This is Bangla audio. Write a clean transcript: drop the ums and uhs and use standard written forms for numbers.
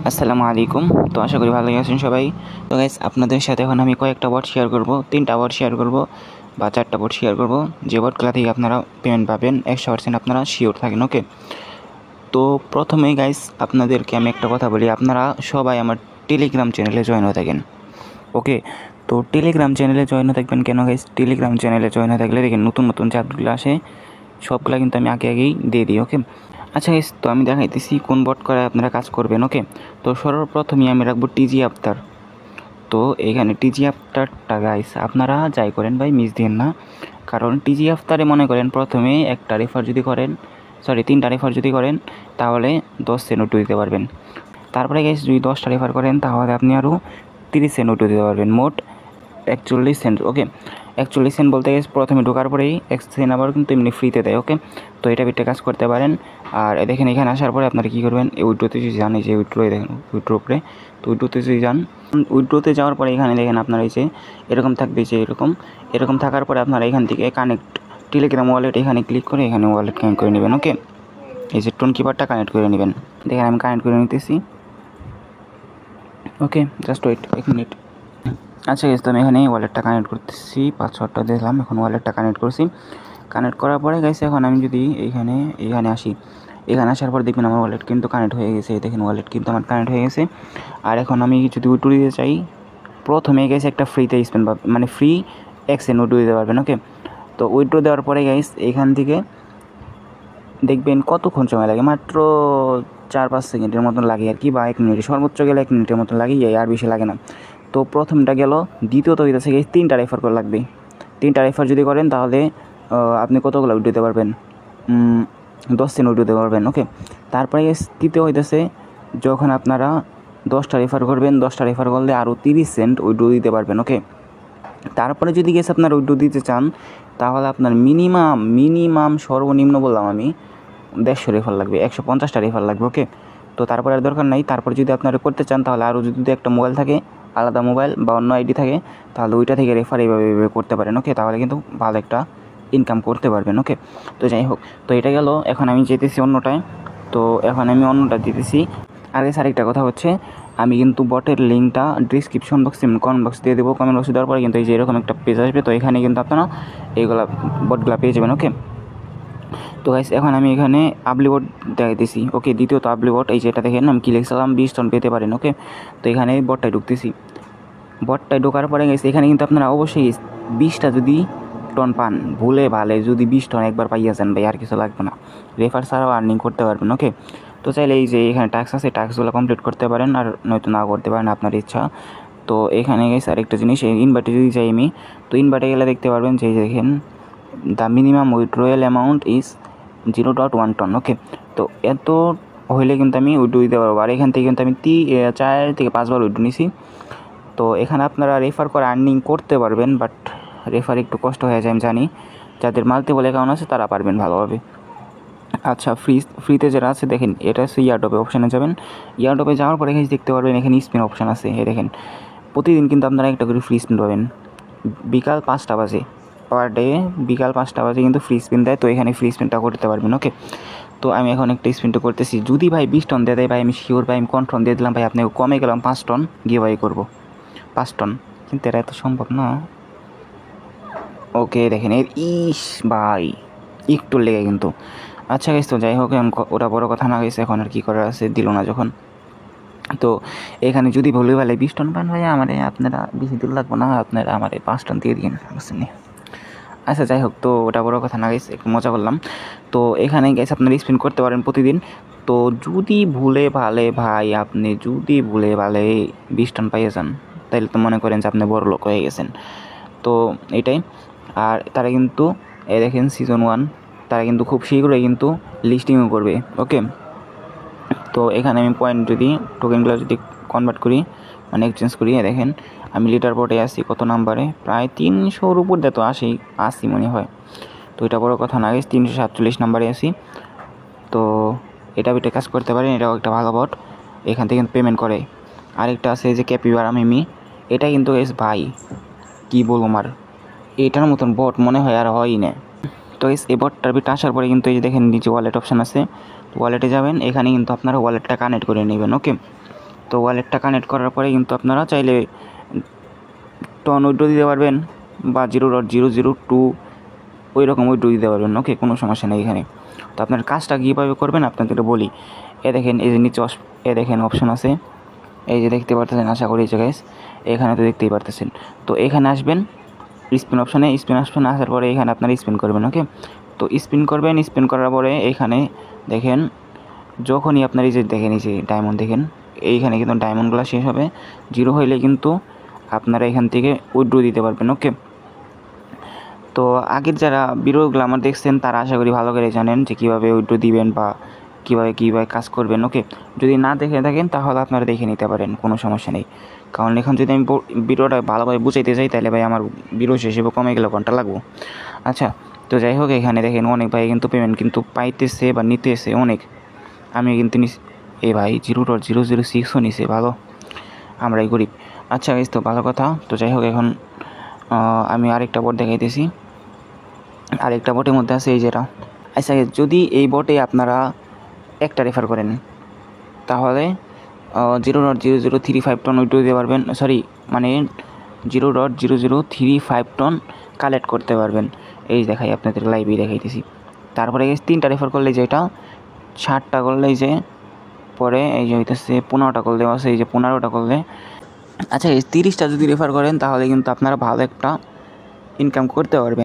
আসসালামু আলাইকুম। তো আশা করি ভালোই আছেন সবাই। তো গাইস আপনাদের সাথে এখন আমি কয়েকটা বট শেয়ার করব, 3টা বট শেয়ার করব বা 4টা বট শেয়ার করব, যে বটগুলো থেকে আপনারা পেমেন্ট পাবেন 100% আপনারা শিওর থাকেন। ওকে, তো প্রথমেই গাইস আপনাদেরকে আমি একটা কথা বলি, আপনারা সবাই আমার টেলিগ্রাম চ্যানেলে জয়েন হয়ে থাকেন। ওকে, তো টেলিগ্রাম চ্যানেলে জয়েন হয়ে থাকবেন কেন গাইস? টেলিগ্রাম চ্যানেলে জয়েন হয়ে থাকলে দেখেন নতুন নতুন চ্যাটগুলো আসে, সবগুলা কিন্তু আমি আগেই দিয়ে দিই। ওকে, আচ্ছা গাইস, তো আমি দেখাইতেছি কোন বট করে আপনারা কাজ করবেন। ওকে, তো সর্বপ্রথমেই আমি রাখবো টিজি আফতার। তো এখানে টিজি আফতারটা গাইস আপনারা যাই করেন ভাই মিস দিন না, কারণ টিজি আফতারে মনে করেন প্রথমে একটা রেফার যদি করেন, 3টা রেফার যদি করেন তাহলে 10 সেন্ট উঠে দিতে পারবেন। তারপরে গাইস যদি 10টা রেফার করেন তাহলে আপনি আরও 30 সেন্ট উঠে দিতে পারবেন, মোট 41 সেন্ট। ওকে, 41 সেন্ট বলতে গেছে প্রথমে ঢোকার পরেই 1 সেন্ট আবার কিন্তু এমনি ফ্রিতে দেয়। ওকে, তো এটা বিটে কাজ করতে পারেন। আর দেখেন এখানে আসার পরে আপনারা কী করবেন, এই উইড্রোতে যদি যান, এই যে উইড্রো দেখেন উইড্রো উপরে, তো উইড্রোতে যদি যান, উইড্রোতে যাওয়ার পরে এখানে দেখেন আপনার এই যে এরকম থাকবে, যে এরকম থাকার পরে আপনারা এখান থেকে কানেক্ট টেলিগ্রাম ওয়ালেট এখানে ক্লিক করে এখানে ওয়ালেট কানেক্ট করে নেবেন। ওকে, এই যে টোন কিপারটা কানেক্ট করে নেবেন। দেখেন আমি কানেক্ট করে নিতেছি। ওকে, জাস্ট ওয়েট 1 মিনিট। আচ্ছা গাইস, তো আমি এখানে ওয়ালেটটা কানেক্ট করতেছি, পাসওয়ার্ডটা দিলাম, এখন ওয়ালেটটা কানেক্ট করছি। কানেক্ট করার পরে গাইস এখন আমি যদি এখানে আসি, এখানে আসার পর দেখবেন আমার ওয়ালেট কিন্তু কানেক্ট হয়ে গেছে। দেখেন ওয়ালেট কিন্তু আমার কানেক্ট হয়ে গেছে। আর এখন আমি যদি উইথড্র দিতে চাই, প্রথমে গেছে একটা ফ্রিতে স্পেন পাবেন, মানে ফ্রি 1 সেন্ট উইথড্র দিতে পারবেন। ওকে, তো উইথড্র দেওয়ার পরে গাইস এখান থেকে দেখবেন কতক্ষণ সময় লাগে, মাত্র 4-5 সেকেন্ডের মতন লাগে আর কি, বা 1 মিনিট, সর্বোচ্চ গেলে 1 মিনিটের মতন লাগে, আর বেশি লাগে না। তো প্রথমটা গেল, দ্বিতীয়ত হইতেছে গিয়ে 3টা রেফার করা লাগবে। 3টা রেফার যদি করেন তাহলে আপনি কতগুলো উইথড্র দিতে পারবেন, 10 সেন্ট উইথড্র দিতে পারবেন। ওকে, তারপরে তৃতীয় হইতেছে যখন আপনারা 10টা রেফার করবেন, 10টা রেফার করলে আরও 30 সেন্ট উইথড্র দিতে পারবেন। ওকে, তারপরে যদি গেছে আপনারা উইথড্র দিতে চান তাহলে আপনার মিনিমাম সর্বনিম্ন বললাম আমি 150 রেফার লাগবে, 150টা রেফার লাগবে। ওকে, তো তারপরে আর দরকার নাই। তারপর যদি আপনারা করতে চান তাহলে আরও যদি একটা মোবাইল থাকে, আলাদা মোবাইল বা অন্য আইডি থাকে, তাহলে ওইটা থেকে রেফার এইভাবে করতে পারেন। ওকে, তাহলে কিন্তু ভালো একটা ইনকাম করতে পারবেন। ওকে, তো যাই হোক, তো এটা গেল। এখন আমি যেতেছি অন্যটায়, তো এখন আমি অন্যটা দিতেছি। আর আরেকটা কথা হচ্ছে, আমি কিন্তু বটের লিঙ্কটা ডিসক্রিপশন বক্সে কমেন্ট বক্স দিয়ে দেবো। কমেন্ট বক্সে দেওয়ার পরে কিন্তু এই যে এরকম একটা পেজ আসবে, তো এখানে কিন্তু আপনারা এইগুলা বটগুলা পেয়ে যাবেন। ওকে, তো গাইস এখন আমি এখানে আপলি বট দেখাইতেছি। ওকে, দ্বিতীয়ত আপলি বট, এই যে এটা দেখেন আমি কি লিখছিলাম, 20 টন পেতে পারেন। ওকে, তো এখানে বটটায় ঢুকতেছি। বটটায় ঢোকার পরে গেছে এখানে কিন্তু আপনারা অবশ্যই 20টা যদি টন পান, ভুলে ভালে যদি 20 টন একবার পাইয়া যান ভাই, আর কিছু লাগবে না, রেফার ছাড়াও আর্নিং করতে পারবেন। ওকে, তো চাইলে এই যে এখানে টাস্ক আছে, টাস্কগুলো কমপ্লিট করতে পারেন, আর নয়তো না করতে পারেন, আপনার ইচ্ছা। তো এখানে গেছে আরেকটা জিনিস, ইনভার্টে যদি যাই আমি, তো ইনভার্টে গেলে দেখতে পারবেন যে দেখেন the minimum withdrawal amount is 0.1 ton. Okay, তো এত হইলে কিন্তু আমি উইথড্র দিতে পারবো। আর এখান থেকে কিন্তু আমি 4 থেকে 5 বার উইথড্র নিছি। তো এখানে আপনারা রেফার করে আর্নিং করতে পারবেন, বাট রেফার একটু কষ্ট হয়ে যায় আমি জানি, যাদের মাল্টিপল অ্যাকাউন্ট আছে তারা পারবেন ভালোভাবে। আচ্ছা, ফ্রিতে যেটা আছে দেখেন, এটা হচ্ছে ইয়ারড্রপে অপশানে যাবেন। ইয়ারড্রপে যাওয়ার পরে এখানে দেখতে পারবেন এখানে স্পিন অপশান আছে। দেখেন প্রতিদিন কিন্তু আপনারা একটা করে ফ্রি স্পিন পাবেন, বিকাল 5টা বাজে, পার ডে বিকাল 5টা বাজে কিন্তু ফ্রি স্পিন দেয়। তো এখানে ফ্রি স্পিনটা করতে পারবেন। ওকে, তো আমি এখন একটা স্পিনটা করতেছি, যদি ভাই 20 টন দিয়ে দেয় ভাই, আমি শিওর ভাই, আমি কনফার্ম দিয়ে দিলাম ভাই, আপনাকে কমে গেলাম 5 টন গিভঅ্যাওয়ে করবো, 5 টন, কিন্তু এটা এত সম্ভব না। ওকে, দেখেন এর ভাই একটু লেগে কিন্তু। আচ্ছা গাইস, তো যাই হোক, ওটা বড় কথা না গেছে, এখন আর কি করার আছে, দিল না যখন। তো এখানে যদি ভুলে ভালে 20 টন পান ভাই, আপনারা বেশি দূর লাগবো না, আপনারা আমার 5 টন দিয়ে দিন, বুঝছেন। আচ্ছা যাই হোক, তো ওটা বড় কথা না গাইস, একটু মজা করলাম। তো এখানে গাইস আপনারা স্পিন করতে পারেন প্রতিদিন। তো যদি ভুলে ভালে ভাই, আপনি যদি ভুলে ভালে 20 টন পাইয়ে যান, তাইলে তো মনে করেন যে আপনি বড় লোক হয়ে গেছেন। তো এটাই। আর তারা কিন্তু দেখেন সিজন 1 তারা কিন্তু খুব শীঘ্রই কিন্তু লিস্টিংও করবে। ওকে, তো এখানে আমি পয়েন্ট যদি টোকেনগুলো যদি কনভার্ট করি, মানে এক্সচেঞ্জ করি, দেখেন আমি লিটার বোর্ডে আসি কত নাম্বারে, প্রায় 300-র উপর দিয়ে তো আসি মনে হয়। তো এটা বড় কথা না গেছে, 347 নাম্বারে আসি। তো এটা বিটে কাজ করতে পারেন, এটাও একটা ভালো বট, এখান থেকে পেমেন্ট করে। আরেকটা আছে যে ক্যাপিবারা মিমি, এটা কিন্তু এস ভাই কী বলবো, আমার এটার মতন বট মনে হয় আর হয়ই না। তো এই বটটার বিটে আসার পরে কিন্তু এই যে দেখেন নিচে ওয়ালেট অপশান আছে, ওয়ালেটে যাবেন, এখানে কিন্তু আপনারা ওয়ালেটটা কানেক্ট করে নেবেন। ওকে, তো ওয়ালেটটা কানেক্ট করার পরে কিন্তু আপনারা চাইলে টন উইথড্র দিতে পারবেন বা 0.002 ওই রকম উইথড্র দিতে পারবেন। ওকে, কোনো সমস্যা নেই এখানে। তো আপনার কাজটা কীভাবে করবেন আপনাদের বলি। দেখেন এই যে নিচে দেখেন অপশন আছে, এই যে দেখতে পারতেছেন, আশা করি যে গাইস এখানে তো দেখতেই পারতেছেন। তো এখানে আসবেন স্পিন অপশানে, স্পিন অপশানে আসার পরে এখানে আপনারা স্পিন করবেন। ওকে, তো স্পিন করবেন, স্পিন করার পরে এখানে দেখেন যখনই আপনার এই যে দেখেন এই যে ডায়মন্ড দেখেন, এইখানে কিন্তু ডায়মন্ডগুলো শেষ হবে, 0 হইলে কিন্তু আপনারা এখান থেকে উইথড্র দিতে পারবেন। ওকে, তো আগের যারা ভিডিওগুলো আমার দেখছেন তারা আশা করি ভালো করে জানেন যে কীভাবে উইথড্র দিবেন বা কীভাবে কাজ করবেন। ওকে, যদি না দেখে থাকেন তাহলে আপনারা দেখে নিতে পারেন, কোনো সমস্যা নেই। কারণ এখন যদি আমি ভিডিওটা ভালোভাবে বুঝাইতে চাই তাহলে ভাই আমার ভিডিও শেষ হবে, কমে গেলে ঘন্টা লাগবো। আচ্ছা, তো যাই হোক, এখানে দেখেন অনেক ভাই কিন্তু পেমেন্ট কিন্তু পাইতেছে বা নিতেছে অনেক। আমি কিন্তু এই ভাই 0.006ও নিছে, ভালো, আমরাই গরিব। আচ্ছা এই তো ভালো কথা। তো যাই হোক, এখন আমি আরেকটা বোর্ড দেখাইতেছি। আরেকটা বোটের মধ্যে আছে এই যেটা। আচ্ছা, যদি এই বোটে আপনারা একটা রেফার করেন তাহলে 0.0035 টন উইথড্র দিতে পারবেন, সরি মানে 0.0035 টন কালেক্ট করতে পারবেন। এই দেখাই আপনাদের লাইভেই দেখাইতেছি। তারপরে 3টা রেফার করলে যেটা 60টা করলে যে পরে এই যে হইতেছে 15টা করলে আছে, এই যে 15টা করলে। আচ্ছা, এই 30টা যদি রেফার করেন তাহলে কিন্তু আপনারা ভালো একটা ইনকাম করতে পারবেন।